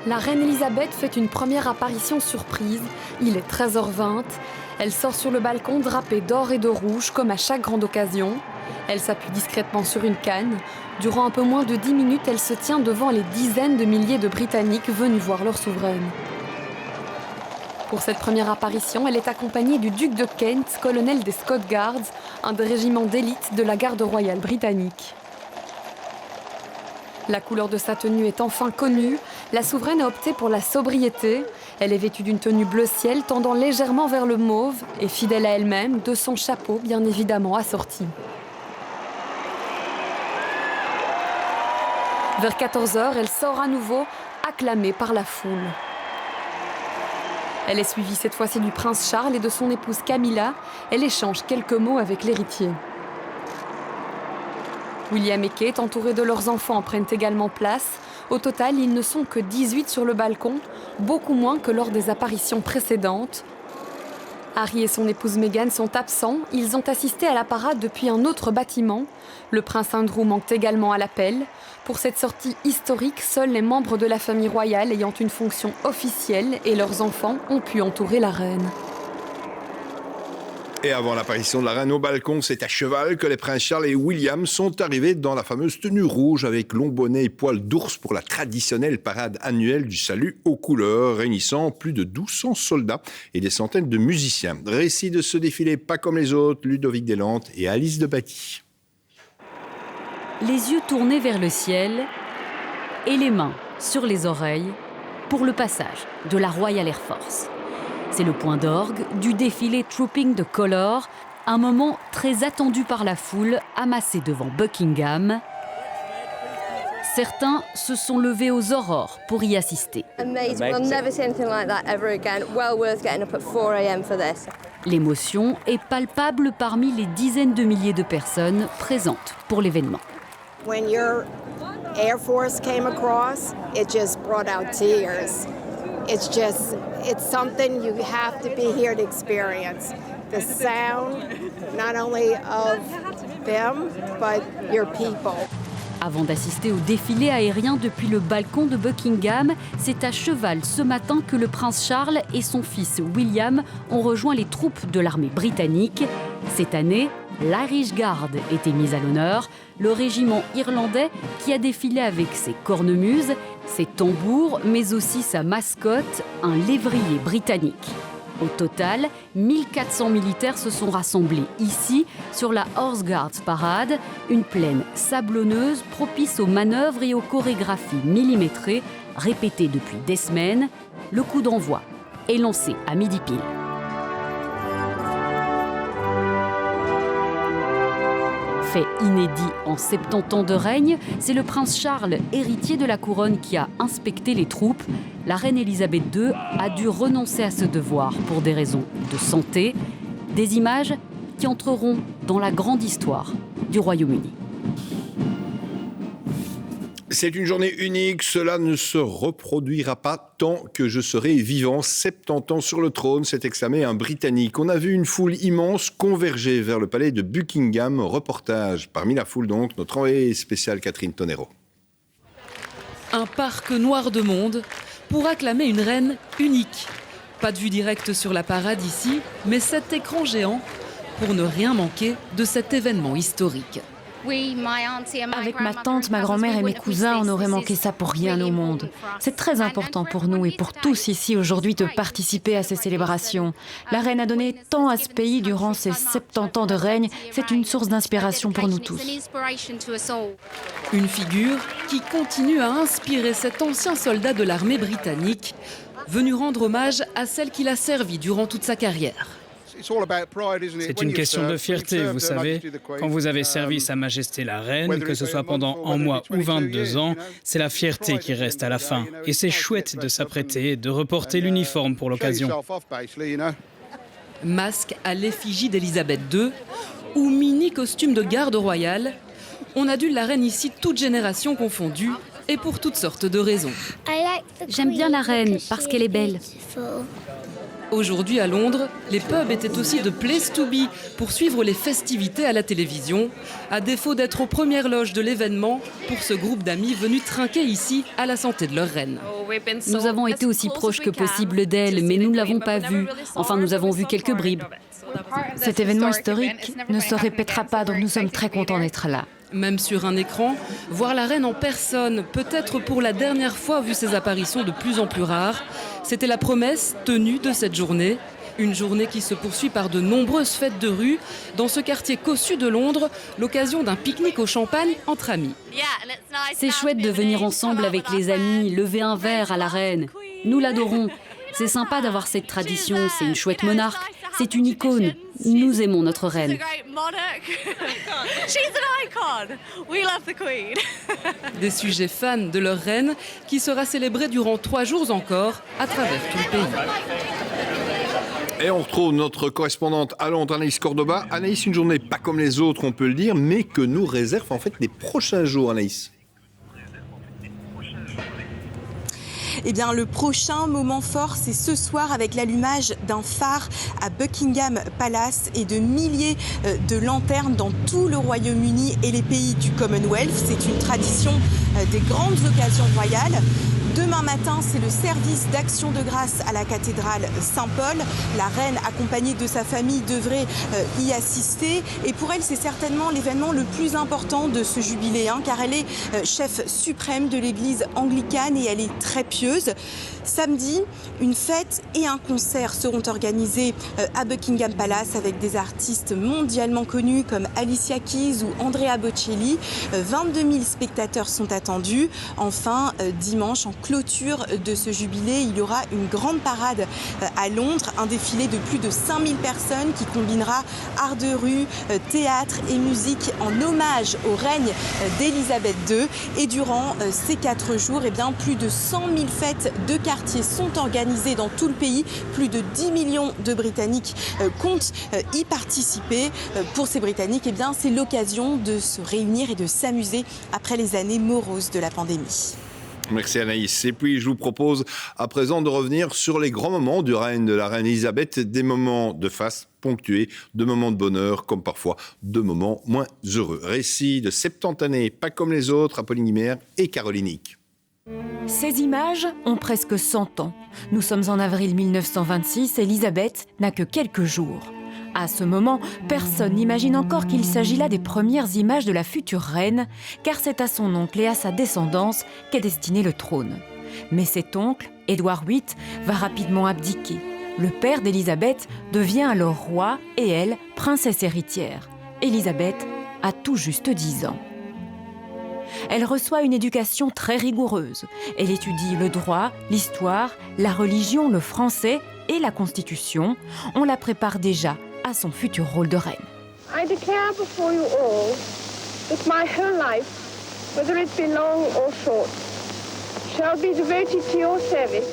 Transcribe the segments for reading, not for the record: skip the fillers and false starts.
La reine Elisabeth fait une première apparition surprise. Il est 13h20. Elle sort sur le balcon drapée d'or et de rouge, comme à chaque grande occasion. Elle s'appuie discrètement sur une canne. Durant un peu moins de 10 minutes, elle se tient devant les dizaines de milliers de Britanniques venus voir leur souveraine. Pour cette première apparition, elle est accompagnée du duc de Kent, colonel des Scott Guards, un des régiments d'élite de la garde royale britannique. La couleur de sa tenue est enfin connue. La souveraine a opté pour la sobriété. Elle est vêtue d'une tenue bleu ciel tendant légèrement vers le mauve et fidèle à elle-même, de son chapeau bien évidemment assorti. Vers 14h, elle sort à nouveau, acclamée par la foule. Elle est suivie cette fois-ci du prince Charles et de son épouse Camilla. Elle échange quelques mots avec l'héritier. William et Kate, entourés de leurs enfants, prennent également place. Au total, ils ne sont que 18 sur le balcon, beaucoup moins que lors des apparitions précédentes. Harry et son épouse Meghan sont absents. Ils ont assisté à la parade depuis un autre bâtiment. Le prince Andrew manque également à l'appel. Pour cette sortie historique, seuls les membres de la famille royale ayant une fonction officielle et leurs enfants ont pu entourer la reine. Et avant l'apparition de la reine au balcon, c'est à cheval que les princes Charles et William sont arrivés dans la fameuse tenue rouge avec long bonnet et poils d'ours pour la traditionnelle parade annuelle du salut aux couleurs, réunissant plus de 1200 soldats et des centaines de musiciens. Récit de ce défilé pas comme les autres, Ludovic Deslante et Alice de Batty. Les yeux tournés vers le ciel et les mains sur les oreilles pour le passage de la Royal Air Force. C'est le point d'orgue du défilé Trooping the Colour, un moment très attendu par la foule amassée devant Buckingham. Certains se sont levés aux aurores pour y assister. L'émotion est palpable parmi les dizaines de milliers de personnes présentes pour l'événement. When your Air Force came across, it just brought out tears. It's something you have to be here to experience. The sound, not only of them, but your people. Avant d'assister au défilé aérien depuis le balcon de Buckingham, c'est à cheval ce matin que le prince Charles et son fils William ont rejoint les troupes de l'armée britannique. Cette année, l'Irish Guard était mise à l'honneur, le régiment irlandais qui a défilé avec ses cornemuses, ses tambours, mais aussi sa mascotte, un lévrier britannique. Au total, 1400 militaires se sont rassemblés ici, sur la Horse Guards Parade, une plaine sablonneuse propice aux manœuvres et aux chorégraphies millimétrées, répétées depuis des semaines. Le coup d'envoi est lancé à midi pile. Fait inédit en 70 ans de règne, c'est le prince Charles, héritier de la couronne, qui a inspecté les troupes. La reine Elisabeth II a dû renoncer à ce devoir pour des raisons de santé. Des images qui entreront dans la grande histoire du Royaume-Uni. C'est une journée unique, cela ne se reproduira pas tant que je serai vivant. 70 ans sur le trône, s'est exclamé un Britannique. On a vu une foule immense converger vers le palais de Buckingham. Reportage parmi la foule donc, notre envoyée spéciale Catherine Tonero. Un parc noir de monde pour acclamer une reine unique. Pas de vue directe sur la parade ici, mais cet écran géant pour ne rien manquer de cet événement historique. Avec ma tante, ma grand-mère et mes cousins, on aurait manqué ça pour rien au monde. C'est très important pour nous et pour tous ici aujourd'hui de participer à ces célébrations. La reine a donné tant à ce pays durant ses 70 ans de règne. C'est une source d'inspiration pour nous tous. Une figure qui continue à inspirer cet ancien soldat de l'armée britannique, venu rendre hommage à celle qu'il a servie durant toute sa carrière. C'est une question de fierté, vous savez. Quand vous avez servi Sa Majesté la Reine, que ce soit pendant un mois ou 22 ans, c'est la fierté qui reste à la fin. Et c'est chouette de s'apprêter et de reporter l'uniforme pour l'occasion. Masque à l'effigie d'Elisabeth II ou mini costume de garde royale, on adulte la reine ici, toutes générations confondues, et pour toutes sortes de raisons. J'aime bien la reine parce qu'elle est belle. Aujourd'hui à Londres, les pubs étaient aussi de place to be pour suivre les festivités à la télévision, à défaut d'être aux premières loges de l'événement pour ce groupe d'amis venus trinquer ici à la santé de leur reine. Nous avons été aussi proches que possible d'elle, mais nous ne l'avons pas vue. Enfin, nous avons vu quelques bribes. Cet événement historique ne se répétera pas, donc nous sommes très contents d'être là. Même sur un écran, voir la reine en personne, peut-être pour la dernière fois vu ses apparitions de plus en plus rares, c'était la promesse tenue de cette journée. Une journée qui se poursuit par de nombreuses fêtes de rue dans ce quartier cossu de Londres, l'occasion d'un pique-nique au champagne entre amis. C'est chouette de venir ensemble avec les amis, lever un verre à la reine. Nous l'adorons. C'est sympa d'avoir cette tradition, c'est une chouette monarque, c'est une icône. Nous aimons notre reine. Des sujets fans de leur reine qui sera célébrée durant 3 jours encore à travers tout le pays. Et on retrouve notre correspondante à Londres, Anaïs Cordoba. Anaïs, une journée pas comme les autres, on peut le dire, mais que nous réserve en fait les prochains jours, Anaïs. Eh bien, le prochain moment fort, c'est ce soir avec l'allumage d'un phare à Buckingham Palace et de milliers de lanternes dans tout le Royaume-Uni et les pays du Commonwealth. C'est une tradition des grandes occasions royales. Demain matin, c'est le service d'action de grâce à la cathédrale Saint-Paul. La reine, accompagnée de sa famille, devrait y assister. Et pour elle, c'est certainement l'événement le plus important de ce jubilé, car elle est chef suprême de l'église anglicane et elle est très pieuse. Samedi, une fête et un concert seront organisés à Buckingham Palace avec des artistes mondialement connus comme Alicia Keys ou Andrea Bocelli. 22 000 spectateurs sont attendus. Enfin, dimanche, en clôture de ce jubilé, il y aura une grande parade à Londres, un défilé de plus de 5000 personnes qui combinera art de rue, théâtre et musique en hommage au règne d'Élisabeth II. Et durant ces 4 jours, plus de 100 000 fêtes de quartier sont organisées dans tout le pays. Plus de 10 millions de Britanniques comptent y participer. Pour ces Britanniques, c'est l'occasion de se réunir et de s'amuser après les années moroses de la pandémie. Merci Anaïs. Et puis je vous propose à présent de revenir sur les grands moments du règne de la reine Elisabeth, des moments de face ponctués, de moments de bonheur comme parfois de moments moins heureux. Récit de 70 années, pas comme les autres, Apolline Guimard et Caroline Hick. Ces images ont presque 100 ans. Nous sommes en avril 1926, Elisabeth n'a que quelques jours. À ce moment, personne n'imagine encore qu'il s'agit là des premières images de la future reine, car c'est à son oncle et à sa descendance qu'est destiné le trône. Mais cet oncle, Édouard VIII, va rapidement abdiquer. Le père d'Élisabeth devient alors roi et elle, princesse héritière. Élisabeth a tout juste 10 ans. Elle reçoit une éducation très rigoureuse. Elle étudie le droit, l'histoire, la religion, le français et la Constitution. On la prépare déjà à son futur rôle de reine. I declare before you all that my whole life, whether it be long or short, shall be devoted to your service.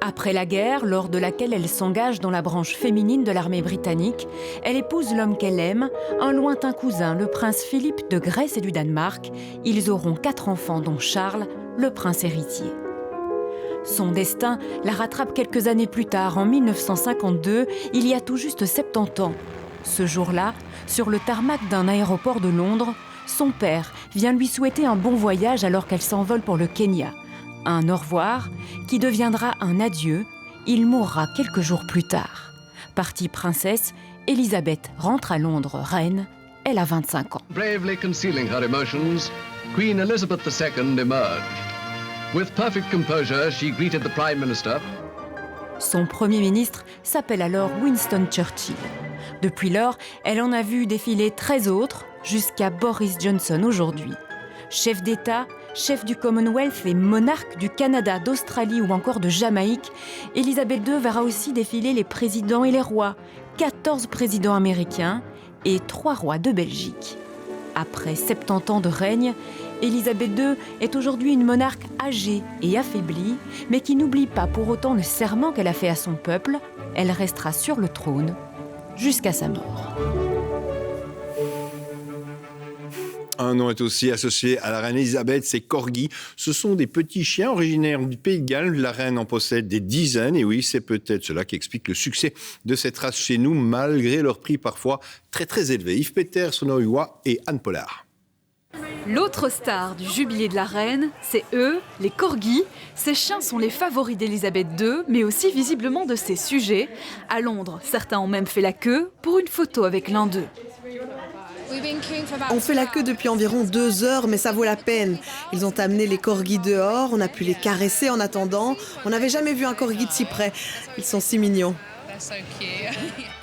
Après la guerre, lors de laquelle elle s'engage dans la branche féminine de l'armée britannique, elle épouse l'homme qu'elle aime, un lointain cousin, le prince Philippe de Grèce et du Danemark. Ils auront 4 enfants, dont Charles, le prince héritier. Son destin la rattrape quelques années plus tard, en 1952, il y a tout juste 70 ans. Ce jour-là, sur le tarmac d'un aéroport de Londres, son père vient lui souhaiter un bon voyage alors qu'elle s'envole pour le Kenya. Un au revoir qui deviendra un adieu. Il mourra quelques jours plus tard. Partie princesse, Elisabeth rentre à Londres reine. Elle a 25 ans. Bravely concealing her emotions, Queen Elizabeth II emerged. With perfect composure, she greeted the Prime Minister. Son premier ministre s'appelle alors Winston Churchill. Depuis lors, elle en a vu défiler 13 autres, jusqu'à Boris Johnson aujourd'hui. Chef d'État, chef du Commonwealth et monarque du Canada, d'Australie ou encore de Jamaïque, Elisabeth II verra aussi défiler les présidents et les rois, 14 présidents américains et 3 rois de Belgique. Après 70 ans de règne, Elisabeth II est aujourd'hui une monarque âgée et affaiblie, mais qui n'oublie pas pour autant le serment qu'elle a fait à son peuple. Elle restera sur le trône jusqu'à sa mort. Un nom est aussi associé à la reine Elisabeth, c'est corgis. Ce sont des petits chiens originaires du Pays de Galles. La reine en possède des dizaines. Et oui, c'est peut-être cela qui explique le succès de cette race chez nous, malgré leur prix parfois très très élevé. Yves Peter, Sono Huwa et Anne Pollard. L'autre star du jubilé de la reine, c'est eux, les corgis. Ces chiens sont les favoris d'Elisabeth II, mais aussi visiblement de ses sujets. À Londres, certains ont même fait la queue pour une photo avec l'un d'eux. On fait la queue depuis environ 2 heures, mais ça vaut la peine. Ils ont amené les corgis dehors, on a pu les caresser en attendant. On n'avait jamais vu un corgi de si près. Ils sont si mignons.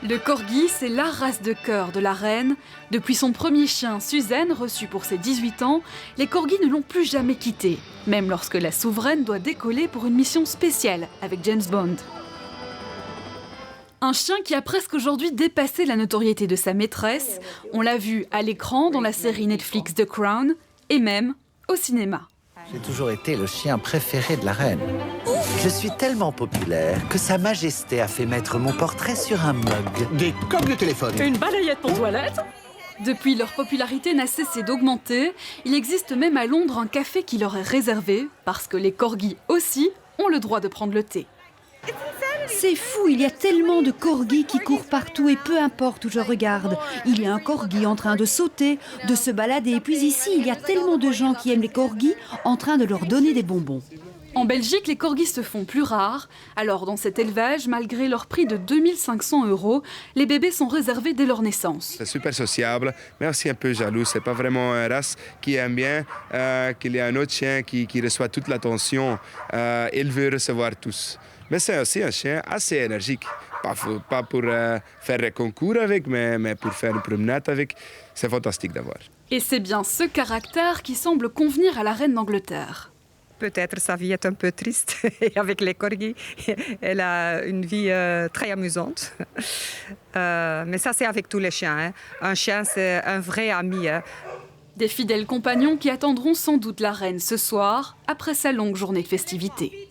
Le corgi, c'est la race de cœur de la reine. Depuis son premier chien, Suzanne, reçu pour ses 18 ans, les corgis ne l'ont plus jamais quitté, même lorsque la souveraine doit décoller pour une mission spéciale avec James Bond. Un chien qui a presque aujourd'hui dépassé la notoriété de sa maîtresse. On l'a vu à l'écran dans la série Netflix The Crown et même au cinéma. J'ai toujours été le chien préféré de la reine. Je suis tellement populaire que Sa Majesté a fait mettre mon portrait sur un mug. Des coques de téléphone. Une balayette pour toilette. Depuis, leur popularité n'a cessé d'augmenter. Il existe même à Londres un café qui leur est réservé parce que les corgis aussi ont le droit de prendre le thé. C'est fou, il y a tellement de corgis qui courent partout et peu importe où je regarde. Il y a un corgi en train de sauter, de se balader. Et puis ici, il y a tellement de gens qui aiment les corgis en train de leur donner des bonbons. En Belgique, les corgis se font plus rares. Alors dans cet élevage, malgré leur prix de 2 500 €, les bébés sont réservés dès leur naissance. C'est super sociable, mais aussi un peu jaloux. C'est pas vraiment une race qui aime bien qu'il y ait un autre chien qui reçoit toute l'attention. Il veut recevoir tous. Mais c'est aussi un chien assez énergique. Pas pour faire un concours avec, mais pour faire une promenade avec. C'est fantastique d'avoir. Et c'est bien ce caractère qui semble convenir à la reine d'Angleterre. Peut-être sa vie est un peu triste. Et avec les corgis, elle a une vie très amusante. Mais ça, c'est avec tous les chiens. Hein. Un chien, c'est un vrai ami. Hein. Des fidèles compagnons qui attendront sans doute la reine ce soir, après sa longue journée de festivités.